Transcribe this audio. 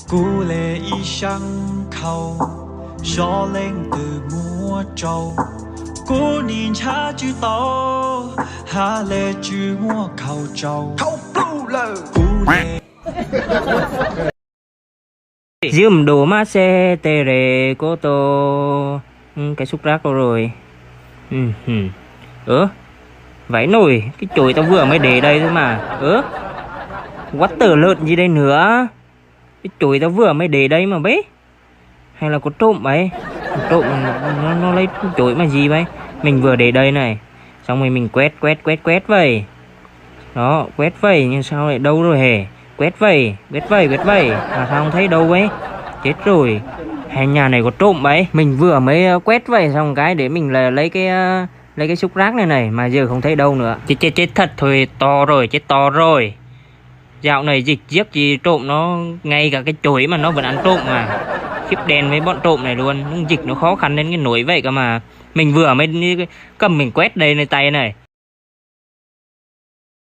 Cú lệ y sang khâu gió lên từ mùa trâu cú nhìn cha chữ to hà lệ chữ mùa khâu trâu khâu bưu lờ cú lệ dùm đồ má xe tê rề cô tô cái xúc rác rồi. Vãi nồi, cái chổi tao vừa mới để đây thôi mà. Quắt tờ lợn gì đây nữa. Cái chổi tao vừa mới để đây mà bấy. Hay là có trộm vậy? Trộm nó lấy chổi mà gì vậy? Mình vừa để đây này. Xong rồi mình quét vậy. Đó, quét vậy nhưng sao lại đâu rồi hề? Quét vậy. Mà sao không thấy đâu vậy? Chết rồi. Hay nhà này có trộm vậy? Mình vừa mới quét vậy xong cái để mình là lấy cái xúc rác này mà giờ không thấy đâu nữa. Chết thật thôi, chết to rồi. Dạo này dịch giết gì trộm nó ngay cả cái chổi mà nó vẫn ăn trộm mà. Khiếp đen với bọn trộm này luôn. Dịch nó khó khăn đến cái nỗi vậy cơ mà. Mình vừa mới cầm mình quét đây này tay này.